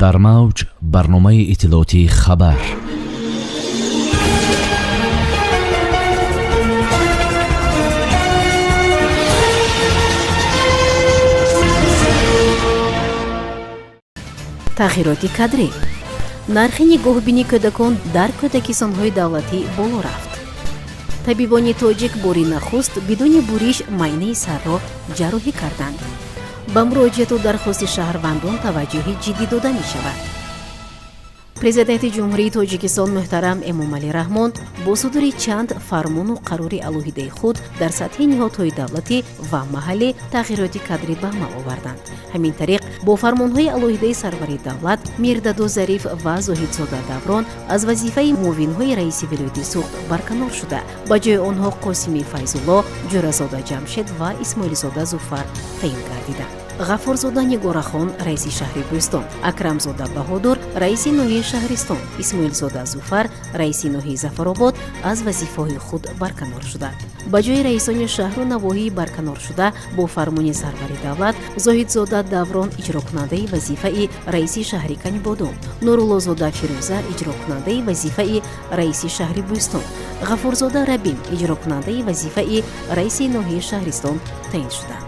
дар мавҷ барномаи иттилоотии хабар. тағйироти кадрӣ. нархи нигоҳубини кӯдакон дар кӯдакисонҳои давлатӣ боло рафт. табибони тоҷик бори нахуст бидуни буриш майнаи сарро ҷарроҳӣ карданд. ба муроҷиату дархости шаҳрвандон таваҷҷӯҳи ҷиддӣ дода мешавад. президенти ҷумҳурии тоҷикистон муҳтарам эмомалӣ раҳмон бо судури чанд фармону қарори алоҳидаи худ дар сатҳи ниҳодҳои давлатӣ ва маҳаллӣ тағйироти кадрӣ ба амал оварданд. ҳамин тариқ бо фармонҳои алоҳидаи сарвари давлат мирдаду зариф ва зоҳидзода даврон аз вазифаи муовинҳои раиси вилояти суғд барканор шуда, ба ҷои онҳо қосими файзулло, ҷӯразода ҷамшед ва исмоилзода зуфар таъин гардиданд. ғафорзода нигорахон раиси шаҳри бӯстон, акрамзода баҳодур раиси ноҳияи шаҳристон, исмоилзода зуфар раиси ноҳияи зафаробод аз вазифаҳои худ барканор шуданд. ба ҷои раисони шаҳру навоҳии барканор шуда бо фармони сарвари давлат зоҳидзода даврон иҷрокунандаи вазифаи раиси шаҳри канибодон, нуруллозода фирӯза иҷрокунандаи вазифаи раиси шаҳри бӯстон, ғафурзода рабим иҷрокунандаи вазифаи раиси ноҳияи шаҳристон таъин шуданд.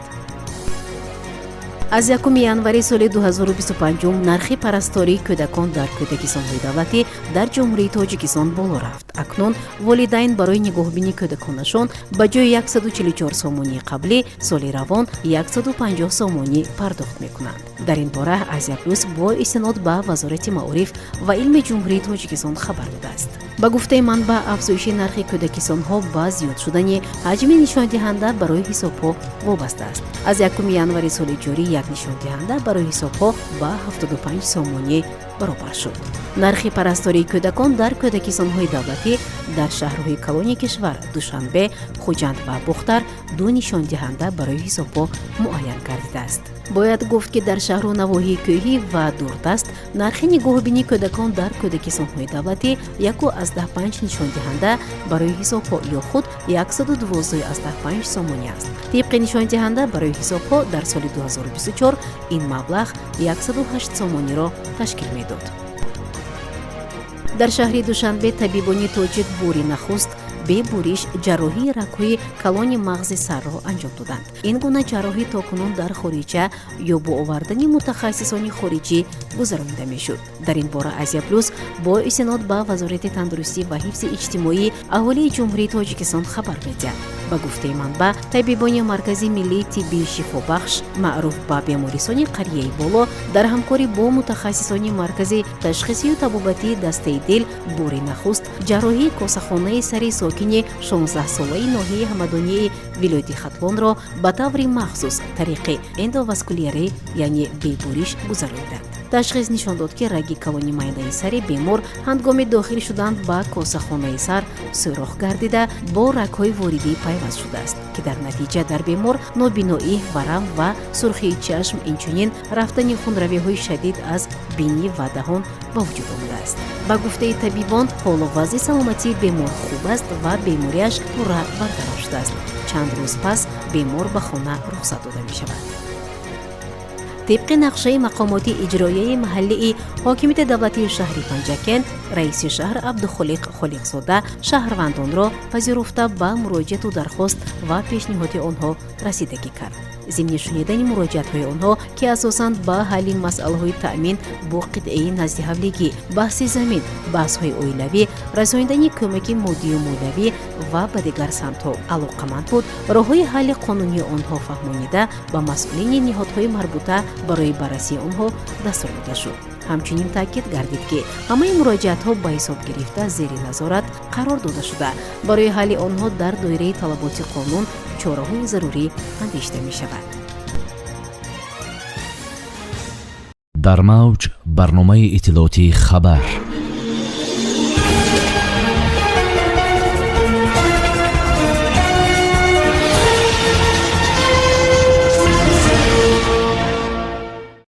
аз 1 январи соли 2025 нархи парастории кӯдакон дар кӯдакисонҳои давлатӣ дар ҷумҳурии тоҷикистон боло рафт. акнун волидайн барои нигоҳубини кӯдаконашон ба ҷои 144 сомонии қаблӣ соли равон 150 сомонӣ пардохт мекунанд. дар ин бора азия плюс бо истинод ба вазорати маориф ва илми ҷумҳурии тоҷикистон хабар додааст. ба гуфтаи манбаъ, афзоиши нархи кӯдакисонҳо ба зиёд шудани ҳаҷми нишондиҳанда барои ҳисобҳо вобаста аст. аз 1 январи соли ҷорӣ як нишондиҳанда барои ҳисобҳо ба 75 сомонӣ баробар шуд. нархи парастории кӯдакон дар кӯдакисонҳои давлатӣ дар шаҳрҳои калони кишвар Душанбе, Хуҷанд ва Бухтар ду нишондиҳанда барои ҳисобҳо муайян гардидааст. бояд гуфт ки дар шаҳру навоҳии кӯҳӣ ва дурдаст нархи нигоҳубини кӯдакон дар кӯдакисонҳои давлатӣ 1,5 нишондиҳанда барои ҳисобҳо ё худ 112,5 сомонӣ аст. тибқи нишондиҳанда барои ҳисобҳо дар соли 2024 ин маблағ 108 сомониро ташкил медод. дар шаҳри Душанбе табибони тоҷик бори нахуст бе буриш ҷарроҳии рагҳои калони мағзи сарро анҷом доданд. ин гуна ҷарроҳӣ токунун дар хориҷа ё бо овардани мутахассисони хориҷӣ гузаронида мешуд. дар ин бора азия плюс бо истинод ба вазорати тандурустӣ ва ҳифзи иҷтимоии аҳолии ҷумҳурии тоҷикистон хабар медиҳад. ба гуфтаи манбаъ, табибони маркази миллии тиббии шифобахш маъруф ба беморисони қарияи боло дар ҳамкорӣ бо мутахассисони маркази ташхисию табобатии дастаи дил бори нахуст ҷарроҳии косахонаи сари сокини 16-солаи ноҳияи ҳамадонии вилояти хатлонро ба таври махсус тариқи эндоваскулярӣ яъне бебуриш гузаронида. ташхис нишон дод ки раги калони майнаи сари бемор ҳангоми дохил шудан ба косахонаи сар сӯрох гардида бо рагҳои воридӣ пайваст шудааст, ки дар натиҷа дар бемор нобиноӣ, варам ва сурхии чашм, инчунин рафтани хунравиҳои шадид аз бинӣ вадаҳон ба вуҷуд омадааст. ба гуфтаи табибон, ҳолу вазъи саломатии бемор хуб аст ва бемориаш пурра барқарор шудааст. чанд рӯз пас бемор ба хона рухсат дода мешавад. طبق نقشه مقامات اجرایی محلی حاکمیت دولتی شهر پنجکن، رئیس شهر عبدالخالق خالقزاده شهروندان را پذیرفته به مراجعت و درخواست و پیشنهاد آنها رسیدگی کرد. ضمن شنیدن مراجعت‌های آنها که اساساً به حل مسائل تأمین با قطعه نزد حولیگی، بحث زمین، بحث‌های اولیوی، رساندن کمک مادی و مولوی و به دیگر سمت‌ها علاقه‌مند بود. راه‌های حل قانونی آنها فهمانیده با مسئولین نهادهای مربوطه برای بررسی آنها دستور داده شد. همچنین تاکید گردید که همه مراجعت‌ها با حساب گرفته زیر نظارت قرار داده شده. برای حل آنها در دایره طلبات قانون چاره‌های ضروری اندیشیده می‌شود. در موج برنامه اطلاعاتی خبر